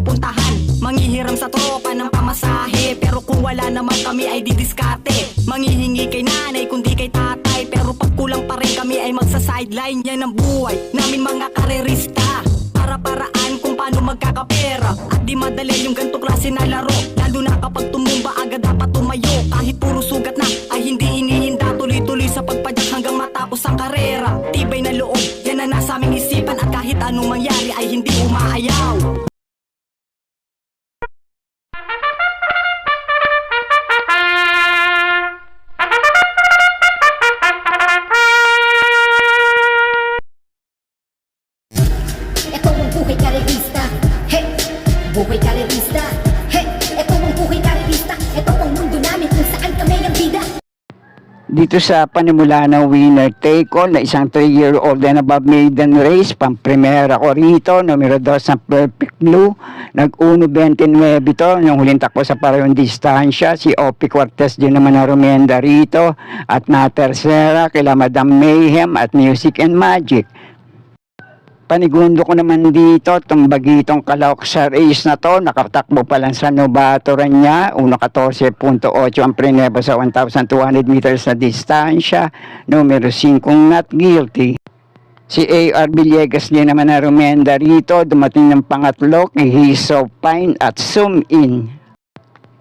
pupuntahan. Manghihiram sa tropa ng pamasahe, pero kung wala naman kami ay didiskarte. Manghihingi kay nanay kundi kay tatay, pero pag kulang pa rin kami ay magsa-sideline. Yan ang buhay namin mga karerista, para-paraan kung paano magkakapera. At di madali yung ganito klase na laro, lalo na kapag tumumba agad dapat tumayo. Kahit puro sugat na ay hindi inihinda, tuloy-tuloy sa pagpadyak hanggang matapos ang karera. Tibay na loob, yan ang nasa aming isipan, at kahit anong mangyari ay hindi umaayaw. Buhay karerista, hey! Ito ang buhay karerista, ito ang mundo namin kung saan kami ang bida. Dito sa panimula ng winner take all na isang 3-year-old and above maiden race, pamprimera ko rito, numero 2 ng Perfect Blue, nag-1.29 ito, yung huling takbo sa parehong distansya, si Opie Cortez din naman na rumenda rito, at na tersera kila Madam Mayhem at Music and Magic. Panigundo ko naman dito, itong bagitong kalawak sa race na to, nakatakbo pa lang sa Novatoran niya, 1.14.8 ang prineba sa 1,200 meters na distansya, numero 5 not guilty. Si A.R. Villegas din naman na rumenda rito, dumating ng pangatlo kay He's So Fine at Zoom In.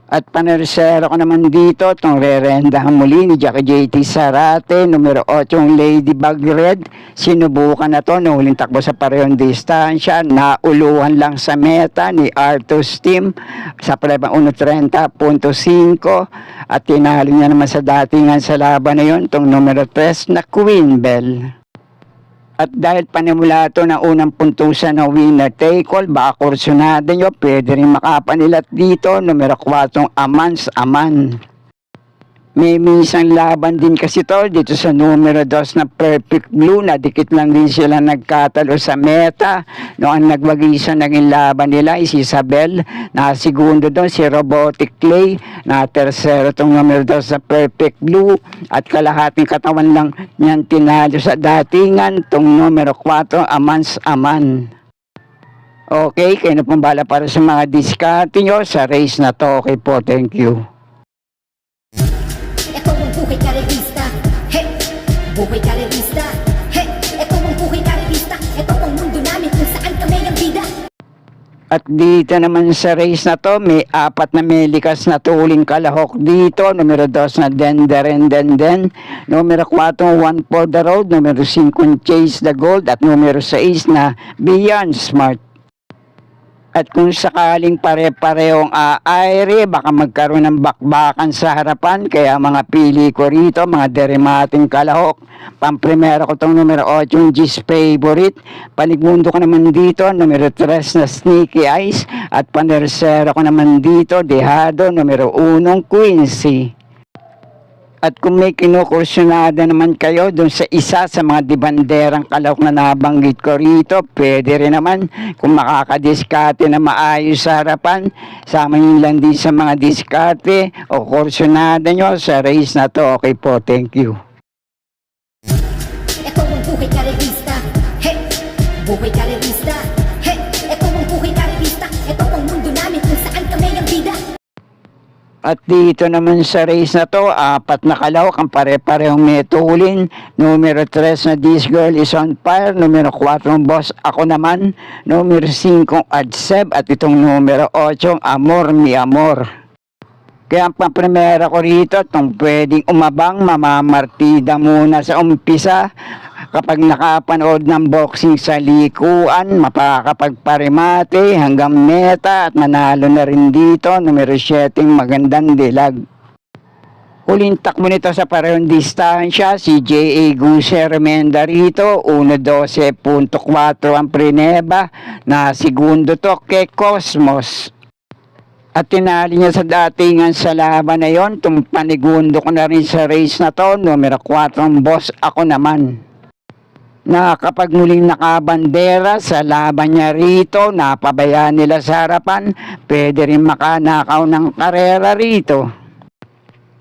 At panersero ko naman dito, itong rerendahan muli ni Jackie JT Sarate, numero 8 yung Ladybug Red. Sinubukan na to, huling takbo sa parehong distansya, nauluhan lang sa meta ni Arthur's team sa palabang 1.30.5 at tinalo niya naman sa datingan sa laban na yun, itong numero 3 na Queen Bell. At dahil panimula ito ng unang puntusan ng winner take all, baka kursunada nyo, pwede rin makapanilat dito, numero 4 Amans Aman. May minsan laban din kasi to dito sa numero 2 na Perfect Blue, na dikit lang din sila nagkatalo sa meta. Noong nagwagisa naging laban nila si Isabel, na segundo doon si Robotic Clay, na tersero itong numero 2 sa Perfect Blue, at kalahating katawan lang niyan tinalo sa datingan itong numero 4 Amans Aman. Okay, kayo na pong bala para sa mga diskarte nyo sa race na to. Okay po, thank you. Buhay karerista, hey! Buhay karerista, hey! Ito ang buhay karerista, ito ang mundo namin kung saan kami ang bida. At dito naman sa race na to, may 4 na melikas na tuling kalahok dito. Numero 2 na Den, numero 4 One for the Road, numero 5 Chase the Gold, at numero 6 na Beyond Smart. At kung sakaling pare-parehong aaire, baka magkaroon ng bakbakan sa harapan. Kaya mga pili ko rito, mga derimating kalahok. Pamprimera ko itong numero 8, yung G's Favorite. Panigundo ko naman dito, numero 3 na Sneaky Eyes. At panersera ko naman dito, Dehado, numero 1 Quincy. At kung may kinukursyonada naman kayo dun sa isa sa mga dibanderang kalahok na nabanggit ko rito, pwede rin naman kung makakadiskarte na maayos sa harapan, sama nyo lang din sa mga diskarte o kursyonada nyo sa race na to. Okay po, thank you. Ito ang buhay karerista, hey! Buhay karerista, hey! Ito ang buhay karerista, ito ang mundo namin kung saan kami ang bida. At dito naman sa race na to, 4 na kalahok ang pare-parehong metulin. Numero 3 na This Girl is on Fire, numero 4 Boss Ako Naman, numero 5 Adseb, at itong numero 8 Amor Mi Amor. Kaya ang pampremera ko rito, itong pwedeng umabang, mamamartida muna sa umpisa. Kapag nakapanood ng boxing sa likuan, mapakapagparimate hanggang meta, at manalo na rin dito, numero 7 Magandang Dilag. Huling takbo nito sa parehong distansya, si J.A. Guser Menda rito, 1.12.4 ang prineba, na segundo to kay Cosmos. At tinali niya sa datingan sa laban na yon, itong panigundo ko na rin sa race na to, numero 4 Boss Ako Naman. Na kapag muling nakabandera sa laban niya rito, napabayaan nila sa harapan, pwede rin makanakaw ng karera rito.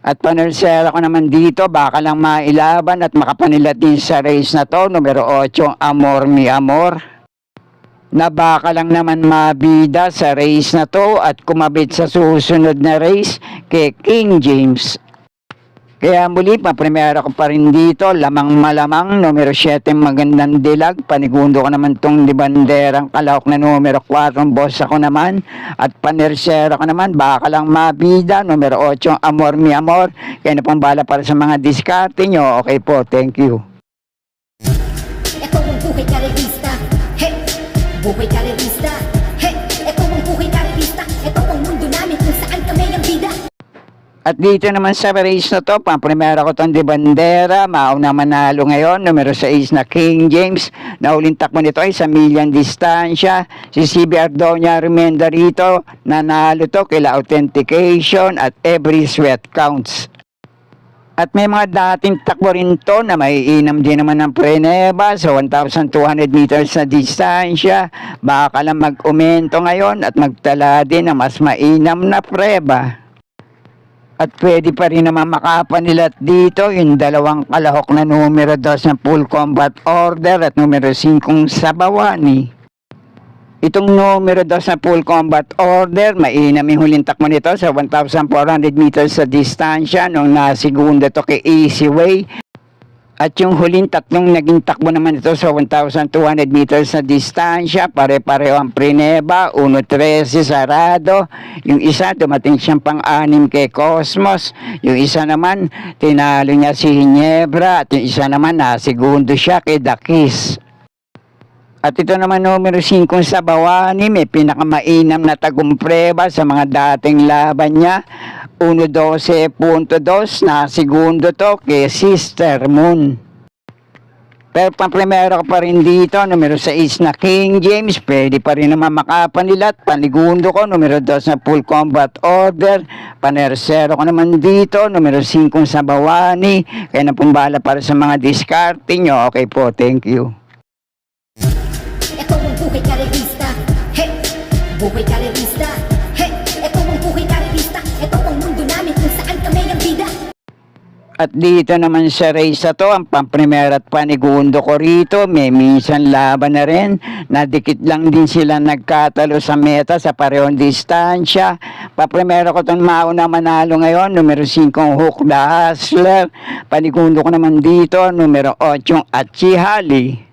At panersera ko naman dito, baka lang mailaban at makapanilat din sa race na to, numero 8 Amor Mi Amor. na baka lang naman mabida sa race na to at kumabit sa susunod na race kay King James. Kaya muli, papremera ko pa rin dito, lamang malamang, numero 7, magandang dilag, panigundo ko naman tong libanderang kalahok na numero 4, boss ako naman, at panersera ko naman, baka lang mabida, numero 8, Amor Mi Amor, kaya na pong bala para sa mga diskarte nyo. Okay po, thank you. Ito ang buhay karerista, he! Buhay karerista, he! Ito ang buhay karerista, ito ang mundo namin kung saan kami ang bida. At dito naman sa race na to, pang-primera ko itong di bandera, mauna manalo ngayon, numero 6 na King James, na uling takbo nito ay sa milyang distansya, si CB Ardoña Remenda rito, nanalo to kila authentication at every sweat counts. At may mga dating takbo rin to na maiinam din naman ng Preneba sa 1,200 meters na distansya, baka lang mag-umento ngayon at magtala din ng mas mainam na preba. At pwede pa rin naman makapanilat dito yung dalawang kalahok na numero 2 ng full combat order at numero 5 sa Bawani. Itong numero 2 na full combat order, mainam yung huling takbo nito sa 1,400 meters sa distansya nung nasigunda to kay Easy Way. At yung huling tatlong naging takbo naman ito sa 1,200 meters na distansya, pare-pareho ang Preneba, 1-13 sarado. Yung isa, dumating siyang pang-anim kay Cosmos. Yung isa naman, tinalo niya si Ginebra. At yung isa naman, nasigundo siya kay Dakis. At ito naman numero 5 sa Bawani, may pinakamainam na tagumpreba sa mga dating laban niya. 1-12.2 na segundo to kay Sister Moon. Pero pang-primera ko pa rin dito, numero 6 na King James, pwede pa rin naman makapanilat. Panigundo ko, numero 2 na full combat order. Panersero ko naman dito, numero 5 sa Bawani. Kaya na pumbala para sa mga diskarte nyo. Okay po, thank you. Ito ang buhay karerista, he! Buhay karerista, he! Ito ang buhay karerista, ito ang mundo namin kung saan kami ang bida. At dito naman sa race na to, ang pamprimera at panigundo ko rito, may minsan laban na rin. Nadikit lang din sila nagkatalo sa meta sa parehong distansya. Paprimera ko itong mauna manalo ngayon, numero 5 Hook the Hustler. Panigundo ko naman dito, numero 8 Achihali.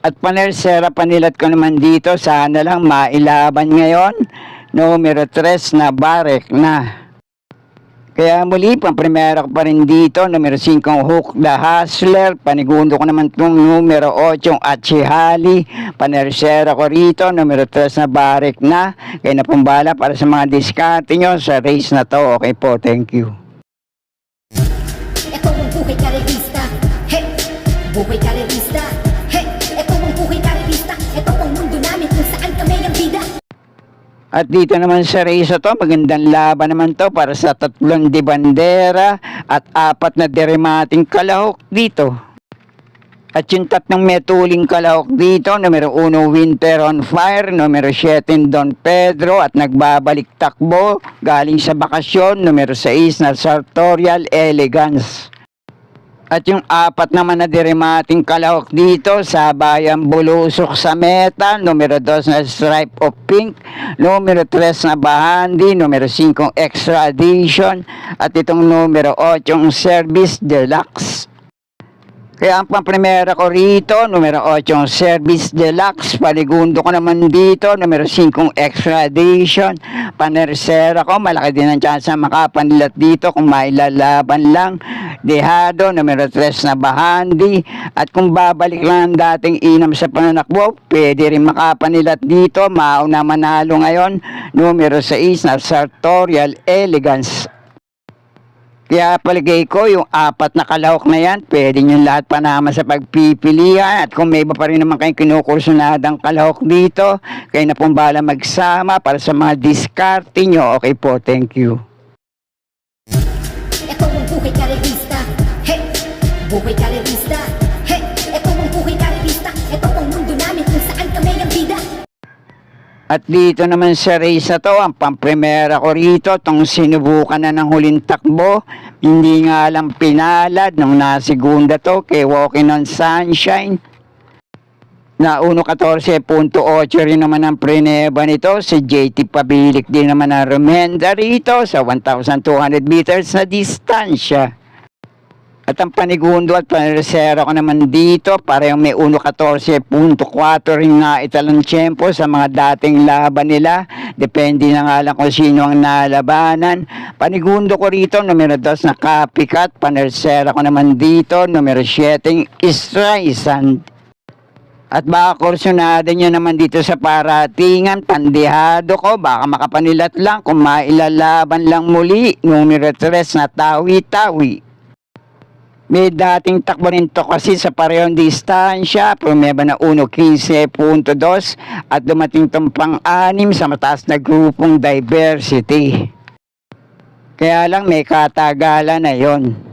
At panersera panilat ko naman dito, sana lang mailaban ngayon, numero 3 na Barek na. Kaya muli, pang-primera ko pa rin dito, numero 5 Hook the Hustler, panigundo ko naman itong numero 8 Achihali, panersera ko rito, numero 3 na Barek na, kaya napumbala para sa mga diskarte nyo sa race na to. Okay po, thank you. Ito ang buhay karerista, he! Buhay karerista, he! Ito ang buhay karerista, ito ang mundo namin kung saan kami ang bida. At dito naman sa race na to, magandang laban naman to para sa 3 di bandera at 4 na deremating kalahok dito. At yung 3 metuling kalahok dito, numero 1 Winter on Fire, numero 7 Don Pedro at nagbabalik takbo galing sa bakasyon, numero 6 na Sartorial Elegance. At yung 4 naman na diremating kalahok dito sa Bayan Bulusok sa meta, numero 2 na Stripe of Pink, numero 3 na Bahandi, numero 5 Extra Edition, at itong numero 8 Service Deluxe. Kaya ang pang-primera ko rito, numero 8 Service Deluxe, panigundo ko naman dito, numero 5 Extra Edition, panersera ko, malaki din ang chance na makapanilat dito kung mailalaban lang. Dehado, numero 3 na Bahandi, at kung babalik lang ang dating inam sa pananakbo, pwede rin makapanilat dito, mauna manalo ngayon, numero 6 na Sartorial Elegance. Kaya paligay ko, yung 4 na kalahok na yan, pwede nyo lahat panama sa pagpipilian. At kung may iba pa rin naman kayong kinukursunadang kalahok dito, kayo na pong bahala magsama para sa mga diskarte nyo. Okay po, thank you. Ito ang buhay karerista, he! Buhay karerista, he! Ito ang buhay karerista, ito ang mundo namin kung saan kami ang bida. At dito naman sa race na to, ang pamprimera ko rito, itong sinubukan na ng huling takbo, hindi nga lang pinalad nung nasigunda to kay Walking on Sunshine. na 1.14.8 rin naman ang preneba nito. Si JT Pabilik din naman ang remenda rito sa 1,200 meters na distansya. At ang panigundo at panresera ko naman dito, parehong may 1.14.4 rin na italang tiyempo sa mga dating laban nila. Depende na nga lang kung sino ang nalabanan. Panigundo ko rito, numero 2 na Copycat. Panresera ko naman dito, numero 7, Streisand. At baka kursunada nyo naman dito sa paratingan, pandihado ko, baka makapanilat lang kung mailalaban lang muli, numero 3 na Tawi-Tawi. May dating takbo rin to kasi sa parehong distansya, promeba na 1.15.2 at dumating tong pang-6 sa mataas na grupong diversity. Kaya lang may katagalan na yon.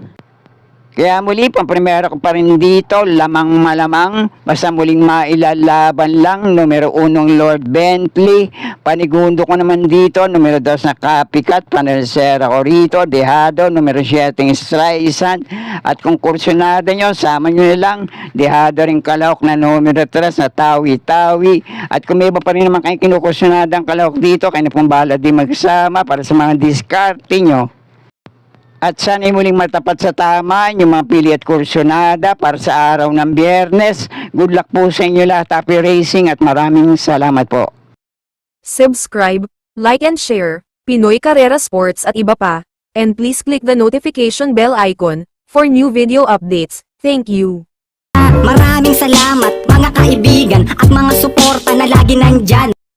Kaya muli, pang-primera ko pa rin dito, lamang malamang, basta muling mailalaban lang, numero 1 Lord Bentley, panigundo ko naman dito, numero 2 na Copycat, panelsera ko rito, Dehado, numero 7 Streisand, at kung kursunada nyo, sama nyo na lang, Dehado rin kalahok na numero 3 na Tawi-Tawi, at kung may iba pa rin naman kayong kinukursunadang kalahok dito, kayo na pong bahala din magsama para sa mga diskarte nyo. At sana'y muling matapat sa tama yung mga pili at kursunada para sa araw ng Biyernes. Good luck po sa inyo lahat. Happy racing at maraming salamat po. Subscribe, like and share, Pinoy Carrera Sports at iba pa. And please click the notification bell icon for new video updates. Thank you. Maraming salamat mga kaibigan at mga suporta na lagi nandyan.